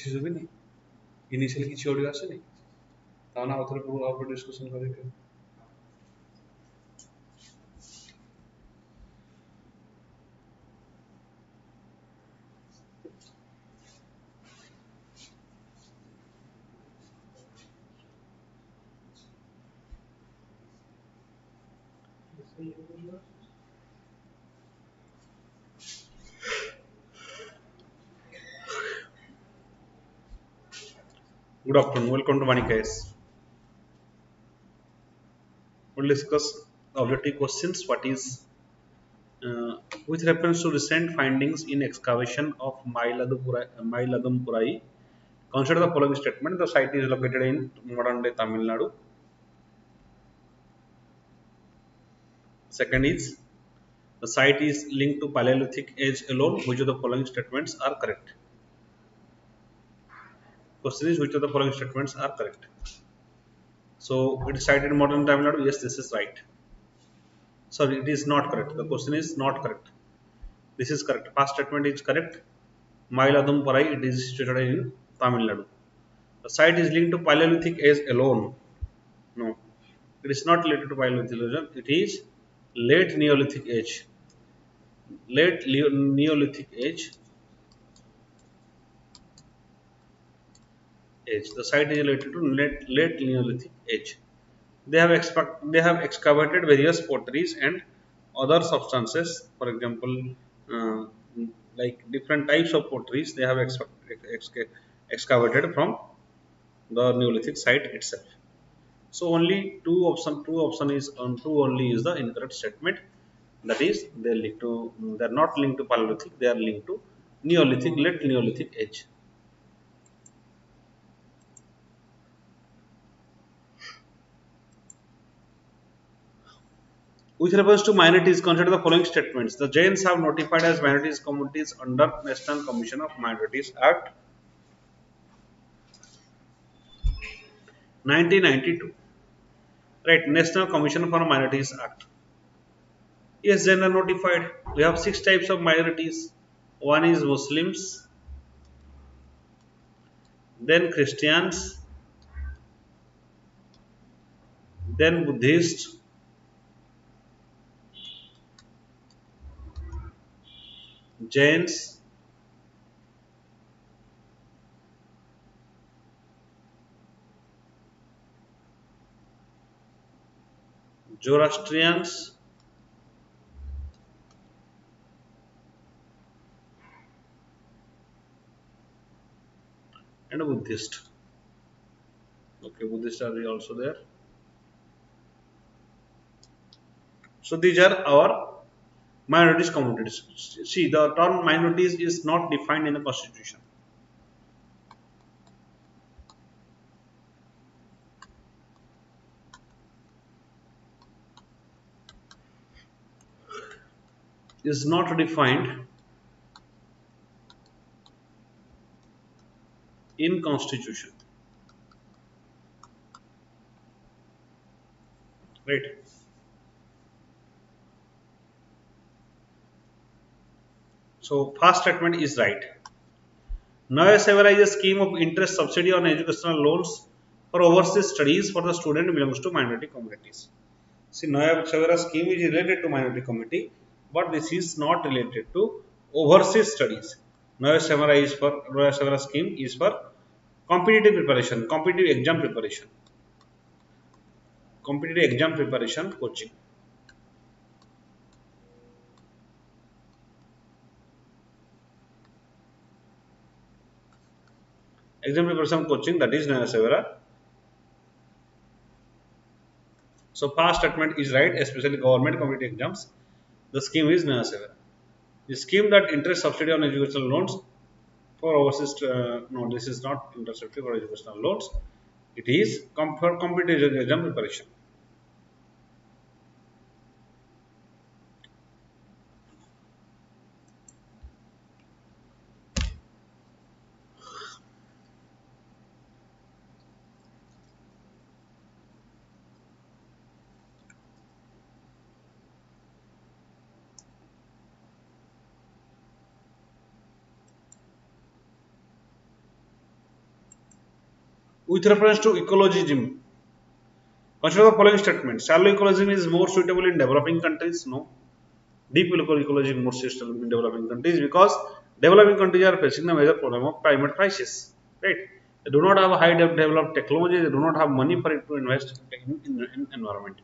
କିଛି ସୁବିନି ଇନିସିଆଲି କିଛି ଅଡ଼ିଓ ଆସେନି ତାମାନେ ଆଉ ଥରେ ଡିସ୍କସନ୍ କରିବେ। Good afternoon, welcome to VANIK-IAS. We'll discuss objective questions. What is with reference to recent findings in excavation of Mailadumpurai, consider the following statement. The site is located in modern day Tamil Nadu. Second is the site is linked to Paleolithic age alone. Which of the following statements are correct? Question is, which of the following statements are correct? So it is cited in modern Tamil Nadu. Yes, this is right. Sorry, it is not correct. The question is not correct. This is correct. Past statement is correct. Mailadumpurai, it is situated in Tamil Nadu. The site is linked to Paleolithic age alone. No, it is not related to Paleolithic age. It is late Neolithic age. Late Neolithic age. The site is related to late Neolithic age. They have excavated various potteries and other substances. For example, like different types of potteries they have excavated from the Neolithic site itself. So only two only is the incorrect statement. That is, they are not linked to Paleolithic. They are linked to Neolithic, late Neolithic age. With reference to minorities, consider the following statements. The Jains have notified as minorities communities under National Commission of Minorities Act 1992. Right, National Commission for Minorities Act. Yes, Jains are notified. We have 6 types of minorities. One is Muslims, then Christians, then Buddhists, Jains, Zoroastrians, and Buddhist. Okay, Buddhists are also there. So these are our minorities communities. See, the term minorities is not defined in the Constitution. Is not defined in Constitution. Right. So first statement is right. Naya Severa is a scheme of interest subsidy on educational loans for overseas studies for the student belongs to minority communities. See, Naya Severa scheme is related to minority community, but this is not related to overseas studies. Naya Severa scheme is for competitive preparation, competitive exam preparation coaching. Exam preparation coaching, that is Naya Severa. So past statement is right, especially government competitive exams. The scheme is Naya Severa. The scheme that interest subsidy on educational loans for overseas. No, this is not interest subsidy for educational loans. It is for competitive exam preparation. With reference to ecologism, consider the following statement. Shallow ecologism is more suitable in developing countries. No. Deep ecologism is more suitable in developing countries because developing countries are facing the major problem of climate crisis. Right? They do not have a high developed technology. They do not have money for it to invest in environment.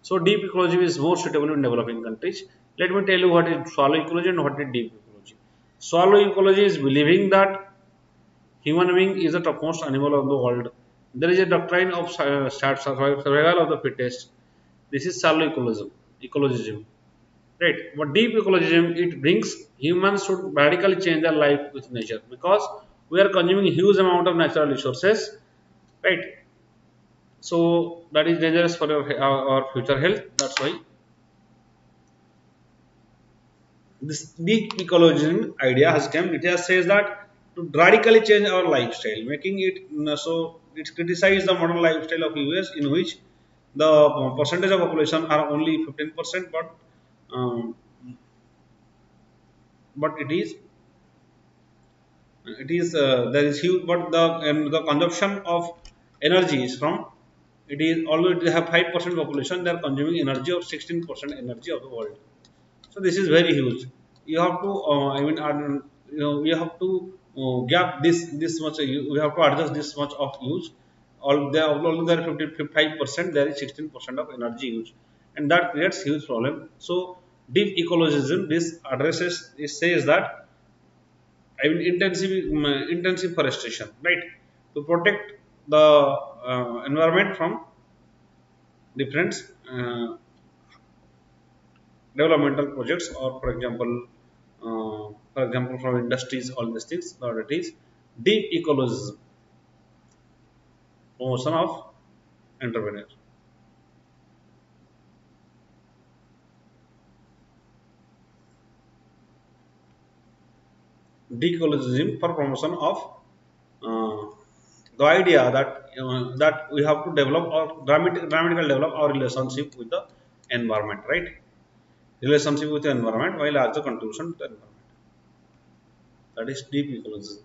So deep ecology is more suitable in developing countries. Let me tell you what is shallow ecology and what is deep ecology. Shallow ecology is believing that human being is the topmost animal of the world. There is a doctrine of survival of the fittest. This is shallow ecologism. Right. But deep ecologism, it brings humans should radically change their life with nature because we are consuming a huge amount of natural resources. Right. So that is dangerous for our future health. That's why this deep ecologism idea has come. It has says that to radically change our lifestyle, making it so it criticizes the modern lifestyle of US in which the percentage of population are only 15%, um, but it is there is huge, but the consumption of energy is from it is although they have 5% population, they are consuming energy of 16% energy of the world. So this is very huge. You have to, you have to gap this much. We have to adjust this much of use. Although there are 55%, there is 16% of energy use, and that creates huge problem. So deep ecologism this addresses it says that intensive forestation, right, to protect the environment from different uh, developmental projects or for example from industries, all these things. That it is deep ecologism, promotion of entrepreneur. Deep ecologism for promotion of uh, the idea that we have to develop or dramatically develop our relationship with the environment, right? Relationship with the environment while as the contribution to the environment. That is deep ecologism.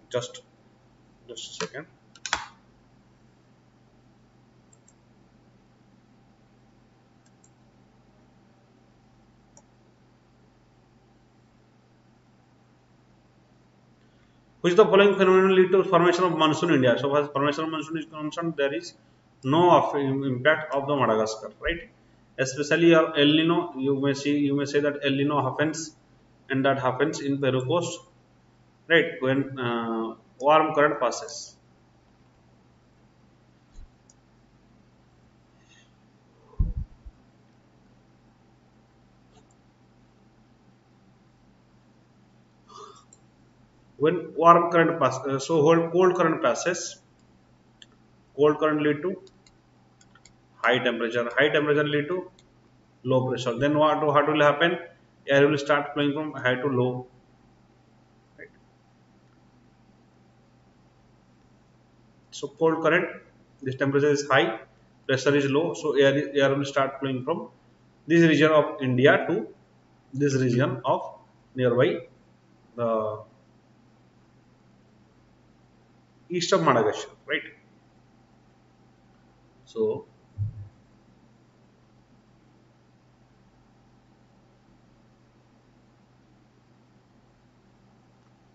Just just a second. Which the following phenomenon lead to formation of monsoon in India? So as formation of monsoon is concerned, there is no impact of the Madagascar, right? Especially your El Nino, you may say that El Nino happens, and that happens in Peru coast, right? When warm current passes. When warm current passes, cold current passes, cold current lead to high temperature. High temperature lead to low pressure. Then what will happen? Air will start flowing from high to low. Right? So cold current, this temperature is high, pressure is low, so air will start flowing from this region of India to this region of nearby the east of Madagascar, right? So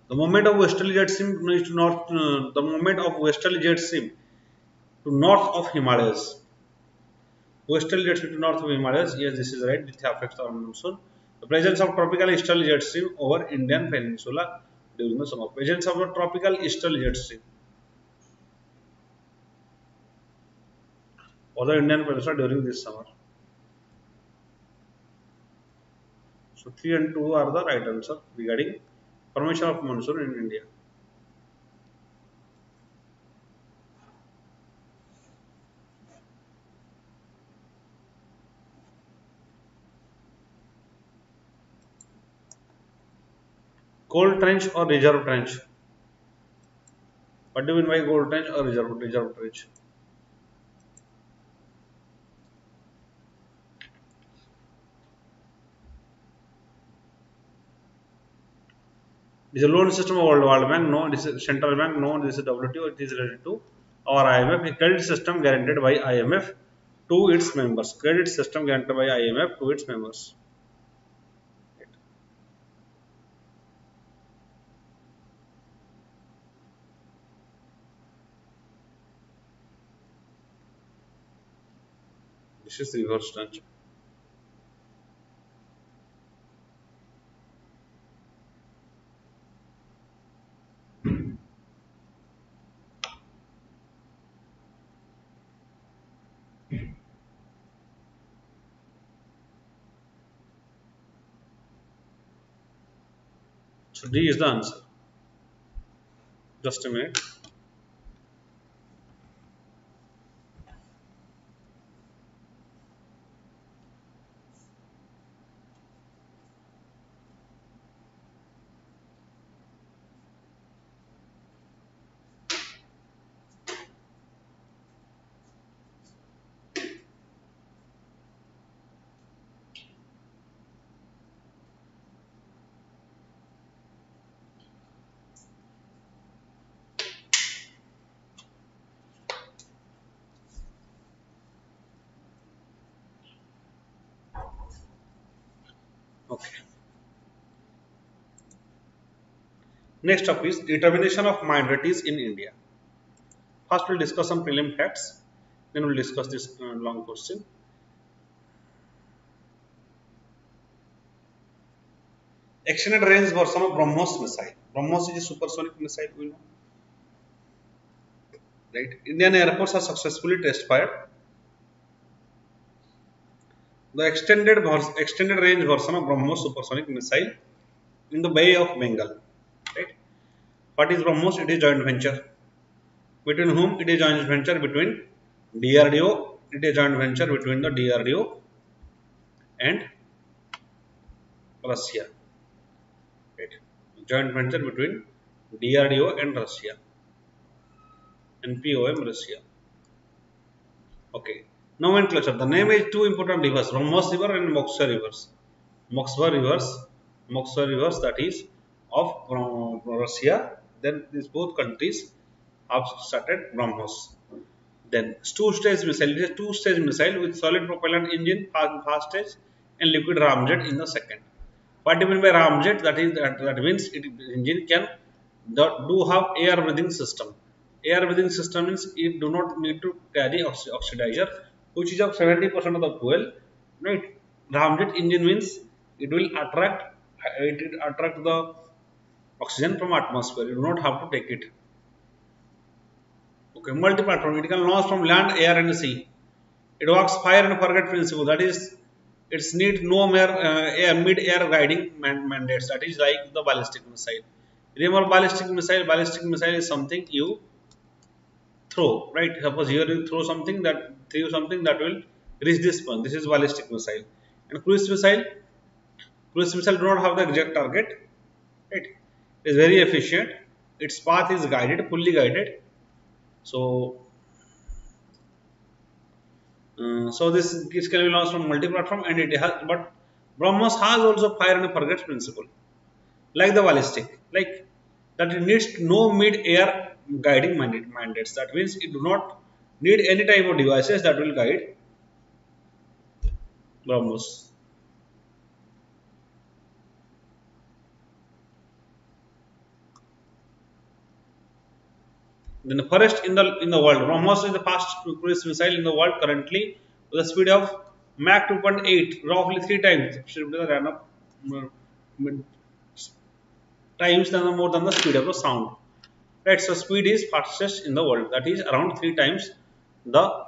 the moment of westerly jet stream is to north, the moment of westerly jet stream to north of Himalayas. Westerly jet stream to north of Himalayas, yes, this is right. This affects our monsoon. The presence of tropical easterly jet stream over Indian peninsula during the summer. Presence of the tropical easterly jet stream over the Indian peninsula during this summer. So 3 and 2 are the right answer regarding formation of monsoon in India. Cold trench or reserve trench? What do you mean by cold trench or reserve trench? It is a loan system of World Bank. No, this is Central Bank. No, this is WTO. It is related to our IMF. A credit system guaranteed by IMF to its members. Credit system guaranteed by IMF to its members. This is the reverse structure. So D is the answer. Just a minute. Okay. Next up is determination of minorities in India. First, we'll discuss some prelim facts. Then we'll discuss this long question. Extended range version of BrahMos missile. BrahMos is a supersonic missile, we know. Right? Indian Air Force has successfully test fired the extended range version of BrahMos supersonic missile in the Bay of Bengal. Right? What is BrahMos? It is joint venture. Between whom? It is joint venture between DRDO. It is joint venture between the DRDO and Russia. Right? Joint venture between DRDO and Russia. NPOM Russia. Okay. Nomenclature. The name is two important rivers, Brahmos River and Moksha rivers. Moksha rivers that is of Russia. Then these both countries have started BrahMos. Then two-stage missile. It is a two-stage missile with solid propellant engine, fast stage, and liquid ramjet in the second. What do you mean by ramjet? That means it engine can do have air breathing system. Air breathing system means it do not need to carry oxidizer, which is of 70% of the fuel. Right? Ramjet engine means it will attract the oxygen from atmosphere. You do not have to take it. Okay, multi-platform. It can launch from land, air, and sea. It works fire and forget principle. That is, it's need no mere mid-air guiding mandates. That is like the ballistic missile. Remember ballistic missile. Ballistic missile is something you throw, right? Suppose here you throw something that will reach this point. This is ballistic missile. And cruise missile do not have the exact target. Right? It is very efficient. Its path is guided, fully guided. So this can be launched from multi-platform, and it has, but BrahMos has also fire and forget principle, like the ballistic, like that it needs no mid-air guiding mandates. That means it do not need any type of devices that will guide BrahMos. Then the first in the world, BrahMos is the fastest cruise missile in the world currently with a speed of Mach 2.8, roughly 3 times more than the speed of the sound. Right, so speed is fastest in the world. That is around 3 times the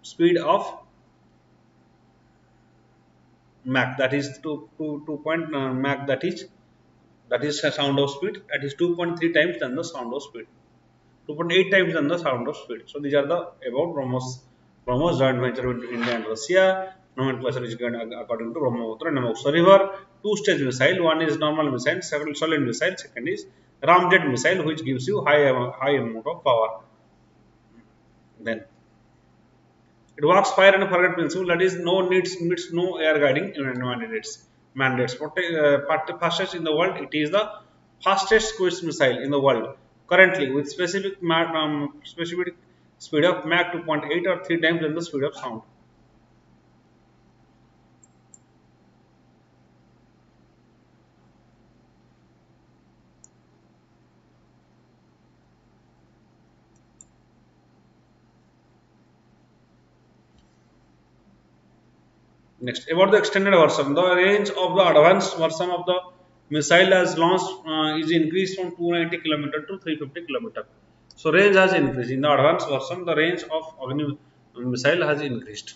speed of Mach. That is 2 point Mach. That is sound of speed. That is 2.3 times than the sound of speed. 2.8 times than the sound of speed. So these are the about BrahMos joint venture between India and Russia. Nomenclature is according to Brahmaputra and Moksha River. Two-stage missile. One is normal missile, second solid missile. Second is ramjet missile, which gives you high amount of power. Then it works fire and forget principle. That is needs no air guiding mandates. mandates. Fastest in the world, it is the fastest cruise missile in the world currently, with specific speed of Mach 2.8 or 3 times than the speed of sound. Next, about the extended version, the range of the advanced version of the missile has launched is increased from 290 km to 350 km. So range has increased. In the advanced version, the range of Agni missile has increased.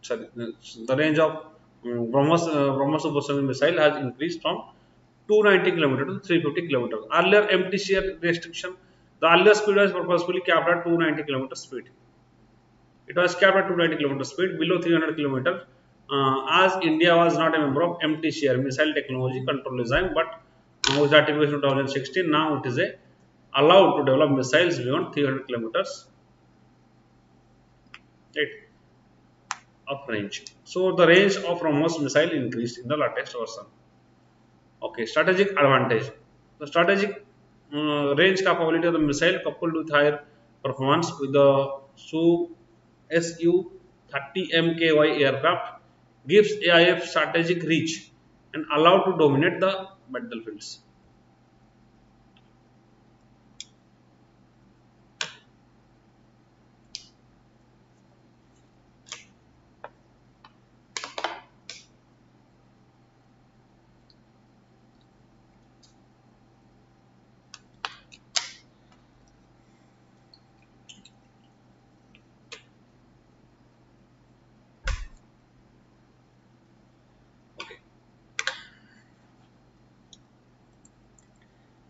Sorry, the range of BrahMos supersonic missile has increased from 290 km to 350 km. Earlier MTCR restriction, the earlier speed was purposefully capped at 290 km speed. It was capped at 290 km speed below 300 km. As India was not a member of MTCR, Missile Technology Control Design, but with ratification of 2016, now it is allowed to develop missiles beyond 300 kilometers, right, of range. So the range of BrahMos missile increased in the latest version. Okay, strategic advantage. The strategic range capability of the missile coupled with higher performance with the Su-30 MKY aircraft gives AIF strategic reach and allowed to dominate the battlefields. Okay.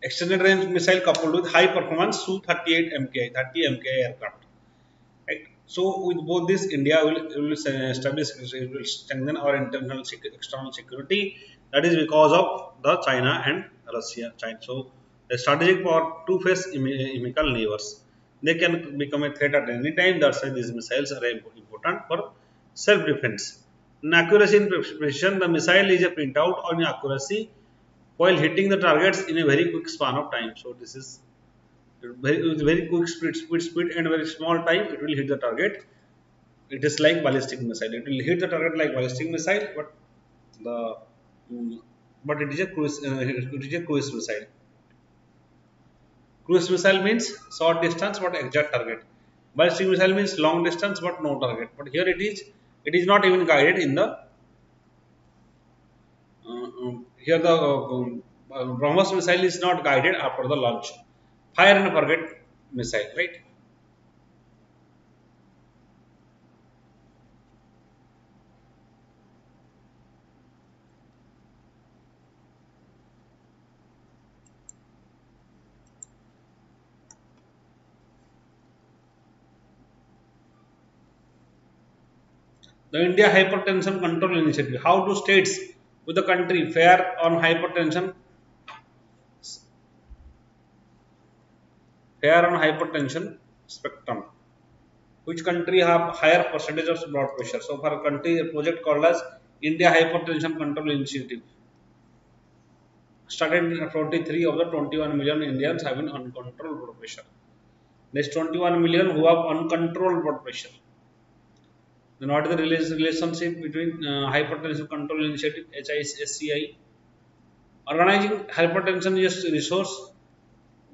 Extended range missile coupled with high performance Su-38 MKI, 30 MKI aircraft. Right. So with both this, India will establish, it will strengthen our internal external security. That is because of the China and Russia. So the strategic power two-phase chemical neighbors. They can become a threat at any time. That's why these missiles are important for self-defense. In accuracy and precision, the missile is a printout on accuracy while hitting the targets in a very quick span of time. So this is with very quick speed and very small time, it will hit the target. It is like ballistic missile. It will hit the target like ballistic missile, but the but it is a cruise missile. Cruise missile means short distance but exact target. Ballistic missile means long distance but no target. But here it is not even guided in the here the BrahMos missile is not guided after the launch. Fire and forget missile, right? The India Hypertension Control Initiative. How do states with the country fare on hypertension spectrum? Which country have higher percentage of blood pressure? So for a country, a project called as India Hypertension Control Initiative started in 23 of the 21 million Indians having uncontrolled blood pressure. There's 21 million who have uncontrolled blood pressure. Then what is the relationship between Hypertension Control Initiative (HISCI), organizing hypertension is resource,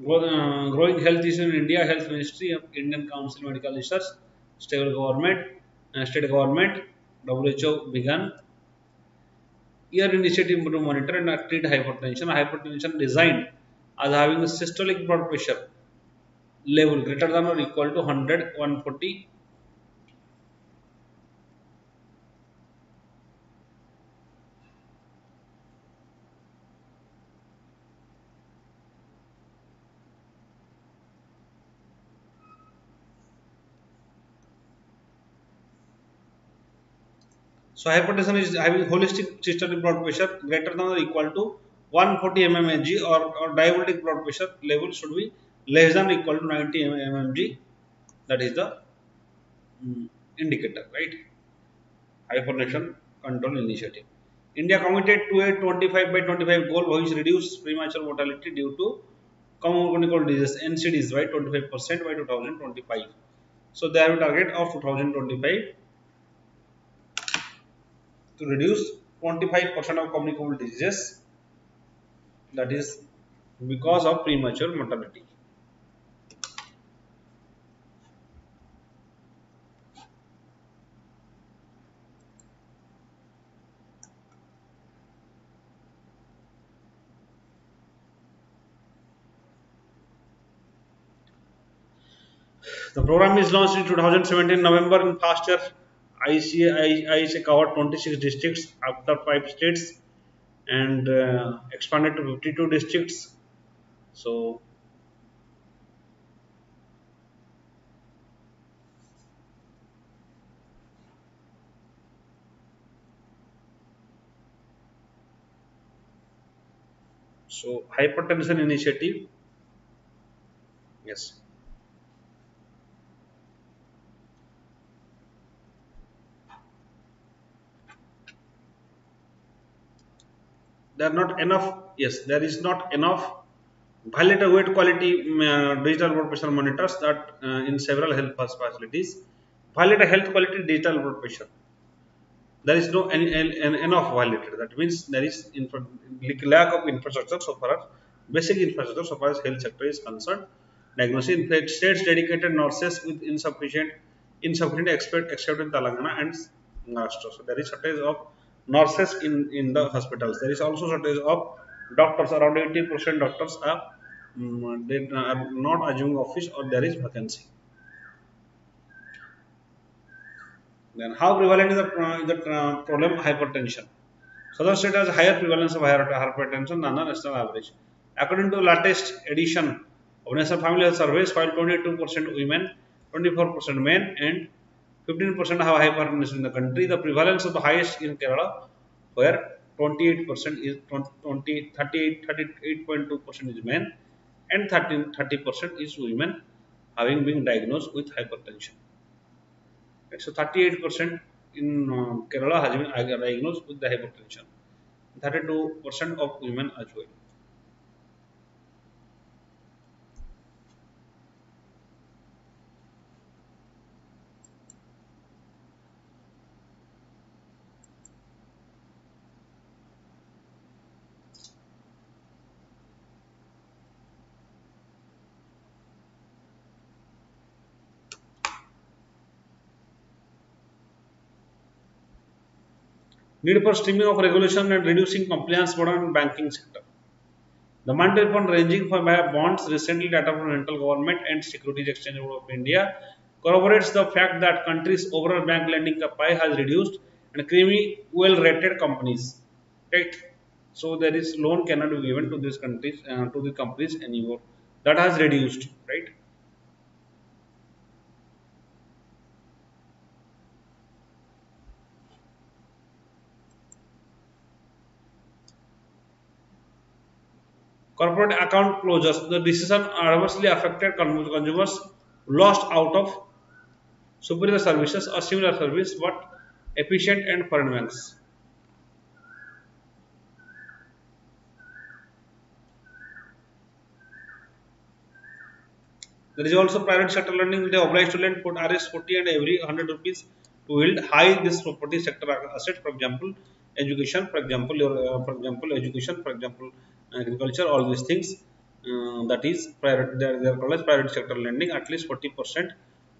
growing health issue in India, Health Ministry of Indian Council of Medical Research, state government, WHO began year initiative to monitor and treat hypertension. Hypertension designed as having a systolic blood pressure level greater than or equal to 100, 140. So hypertension is having holistic systolic blood pressure greater than or equal to 140 mmHg, or diabetic blood pressure level should be less than or equal to 90 mmHg. That is the indicator, right? Hypertension Control Initiative. India committed to a 25 by 25 goal which reduce premature mortality due to communicable disease NCDs by 25% by 2025. So they have a target of 2025 to reduce 25% of communicable diseases, that is because of premature mortality. The program is launched in 2017 November. In past year, ICA covered 26 districts after 5 states and expanded to 52 districts. So, hypertension initiative, yes, there are not enough. Yes, there is not enough valid weight quality digital blood pressure monitors that in several health facilities. Valid health quality digital blood pressure. There is no enough validated. That means there is lack of infrastructure so far as basic infrastructure so far as health sector is concerned. Diagnosis in fact, states dedicated nurses with insufficient expert except in Telangana and Maharashtra. So there is shortage of nurses in the hospitals. There is also shortage of doctors. Around 80% doctors are they are not assuming office or there is vacancy. Then how prevalent is the problem hypertension? Southern state has higher prevalence of hypertension than the national average. According to latest edition of National Family Health Surveys, while 22% women, 24% men, and 15% have hypertension in the country, the prevalence of the highest in Kerala, where 28% is 38.2% is men, and 30% is women having been diagnosed with hypertension. Right, so 38% in Kerala has been diagnosed with the hypertension. 32% of women as well. Need for streaming of regulation and reducing compliance burden in banking sector. The monetary fund ranging from bonds recently data from Central Government and Securities Exchange Board of India corroborates the fact that country's overall bank lending pie has reduced and creamy well rated companies. Right. So there is loan cannot be given to these countries to the companies anymore. That has reduced, right? Corporate account closures. The decision adversely affected consumers lost out of superior services or similar service but efficient and foreign banks. There is also private sector lending. They obliged to lend put RS 40 and every 100 rupees to yield high this property sector asset. For example, education. For example, education. For example, agriculture. All these things. That is private. They are called as private sector lending. At least 40%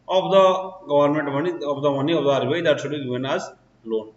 of the government money of the RBI that should be given as loan.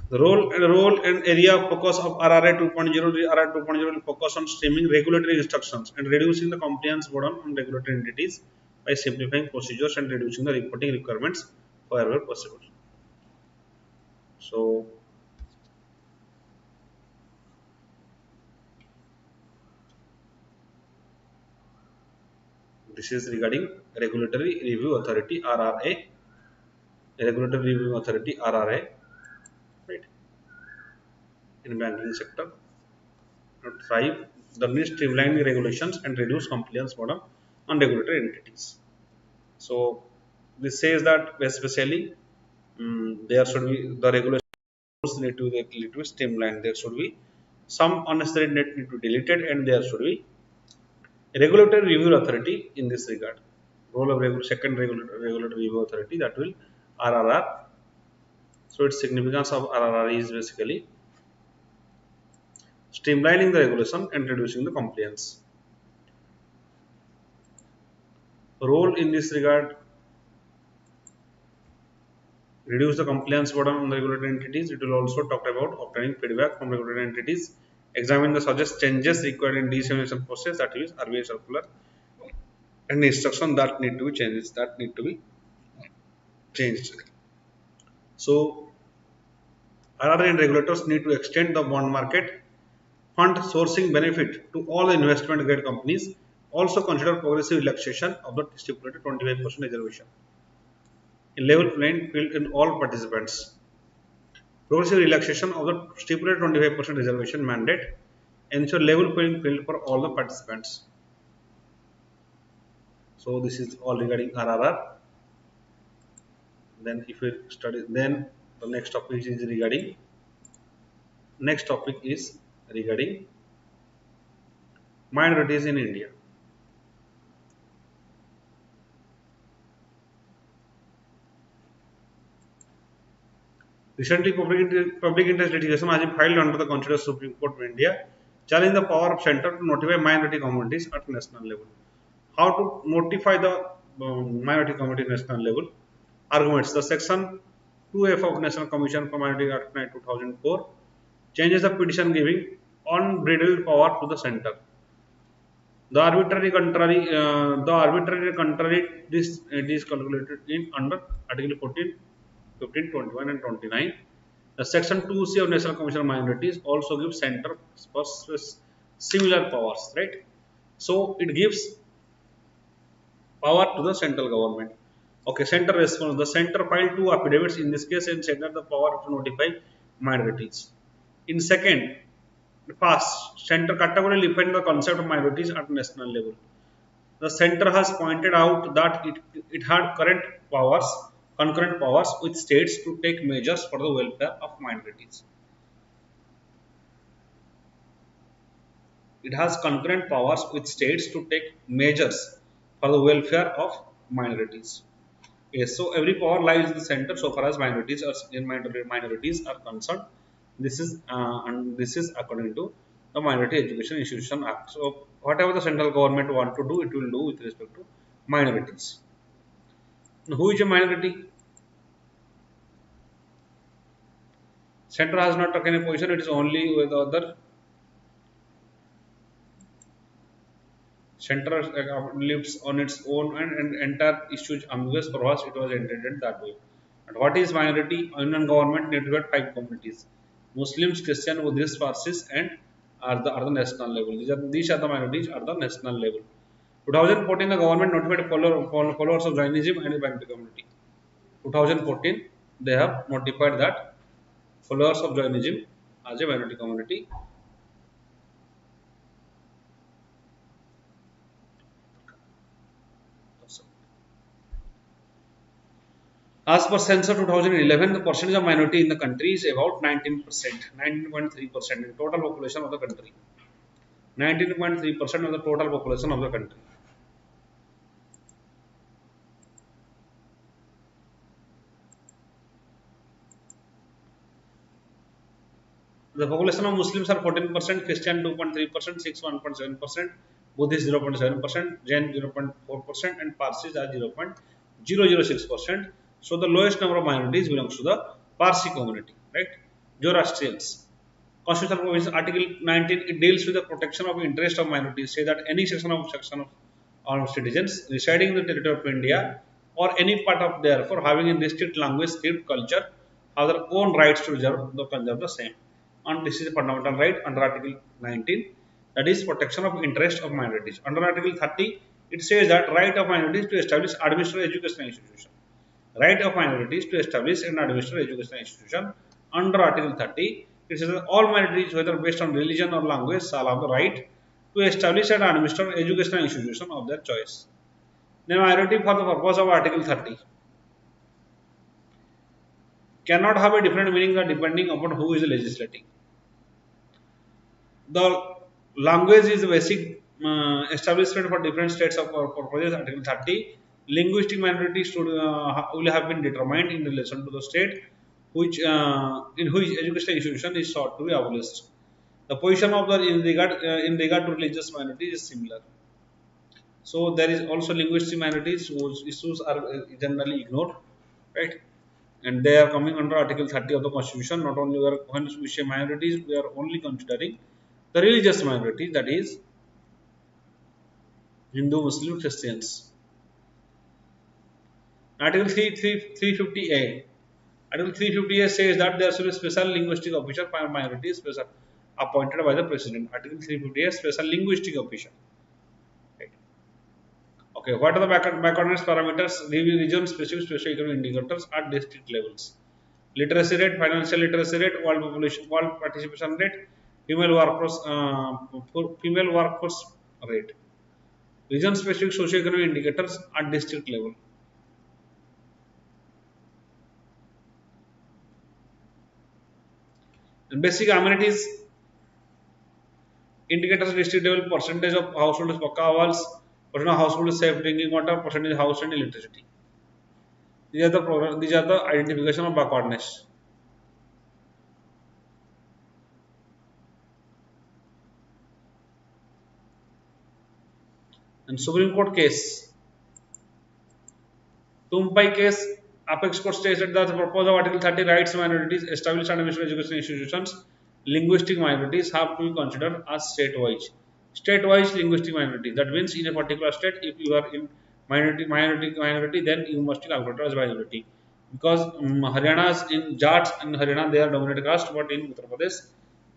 The role and area of focus of RRA 2.0. The RRA 2.0 will focus on streaming regulatory instructions and reducing the compliance burden on regulatory entities by simplifying procedures and reducing the reporting requirements wherever possible. So, This is regarding Regulatory Review Authority (RRA). Regulatory Review Authority (RRA), right? In banking sector. Note 5. The need streamline the regulations and reduce compliance burden on regulatory entities. So this says that especially there should be the regulations need to be streamlined. There should be some unnecessary need to be deleted, and there should be regulatory review authority in this regard. Role of second regulatory review authority, that will RRR. So its significance of RRR is basically streamlining the regulation and reducing the compliance. Role in this regard: reduce the compliance burden on the regulatory entities. It will also talk about obtaining feedback from regulatory entities, examine the suggest changes required in dissemination process, that is RBI circular, and instruction that need to be changed. So RRA and regulators need to extend the bond market fund sourcing benefit to all the investment grade companies. Also consider progressive relaxation of the stipulated 25% reservation in level playing field in all participants. Progressive relaxation of the stipulated 25% reservation mandate ensure level playing field for all the participants. So this is all regarding RRR. Then if we study, then the next topic is regarding minorities in India. Recently, public interest litigation has been filed under the Constitutional Supreme Court of India, challenging the power of center to notify minority communities at national level. How to notify the minority community at national level? Arguments: the section 2F of National Commission for Minority Act 2004 changes the petition giving unbridled power to the center. The arbitrary contrary this is calculated in under Article 14, 15, 21 and 29. The section 2C of National Commission on Minorities also gives center for similar powers, right? So it gives power to the central government. Okay, center response. The center filed two affidavits in this case and said that the power to notify minorities. In second, first, center categorically defined the concept of minorities at national level. The center has pointed out that it had concurrent powers with states to take measures for the welfare of minorities. It has concurrent powers with states to take measures for the welfare of minorities. Yes, so every power lies in the center so far as minorities are concerned. This is according to the Minority Education Institution Act. So whatever the central government want to do, it will do with respect to minorities. Now, who is a minority? Center has not taken a position. It is only with the other. Center lives on its own and entire issues ambiguous for us. It was intended that way. And what is minority? Union government notified 5 communities: Muslims, Christian, Buddhist, Parsis, and are the national level. These are the minorities at the national level. 2014, the government notified followers of Jainism and the minority community. 2014, they have notified that followers of Jainism as a minority community. As per census 2011, the percentage of minority in the country is about 19%, 19.3% in total population of the country. 19.3% of the total population of the country. The population of Muslims are 14%, Christian 2.3%, Sikhs 1.7%, Buddhist 0.7%, Jain 0.4%, and Parsis are 0.006%. So the lowest number of minorities belongs to the Parsi community, right? Zoroastrians. Constitutional provision Article 19, it deals with the protection of interest of minorities. Say that any section of citizens residing in the territory of India or any part of therefore having a distinct language, script, culture have their own rights to conserve the same. And this is a fundamental right under Article 19, that is protection of interest of minorities. Under Article 30, It says that right of minorities to establish administer educational institution. Right of minorities to establish and administer educational institution under Article 30. It says that all minorities, whether based on religion or language, shall have the right to establish and administer educational institution of their choice. Now, minority for the purpose of Article 30 cannot have a different meaning depending upon who is legislating. The language is the basic establishment for different states of purposes. Article 30. Linguistic minorities will have been determined in relation to the state in which educational institution is sought to be abolished. The position of the in regard to religious minorities is similar. So there is also linguistic minorities whose issues are generally ignored, right? And they are coming under Article 30 of the Constitution. Not only when we say minorities, we are only considering the religious minorities, that is Hindu, Muslim, Christians. Article 350A. Article 350A says that there should be special linguistic officer for minorities appointed by the President. Article 350A, special linguistic officer. Right. Okay, what are the backwardness parameters? Region specific socio-economic indicators at district levels. Literacy rate, financial literacy rate, world participation rate, female workforce rate. Region specific socio-economic indicators at district level. And basic amenities indicators district level, percentage of households pakka walls, percentage of households safe drinking water, percentage of house and electricity. These are the identification of backwardness. And Supreme Court case. Tumpai case, Apex Court states that the purpose of Article 30 rights minorities, established and administered educational institutions, linguistic minorities have to be considered as state-wise. State-wise linguistic minority. That means in a particular state, if you are in minority, then you must be calculated as minority. Because Haryana's in Jats in Haryana they are dominant caste, but in Uttar Pradesh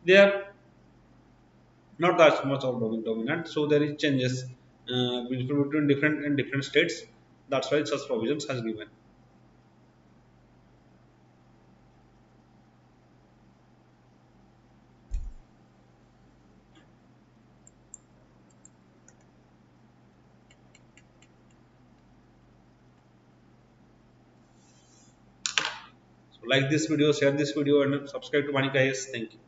they are not that much of dominant. So there is changes between different states. That's why such provisions has given. So like this video, share this video, and subscribe to VANIK-IAS. Thank you.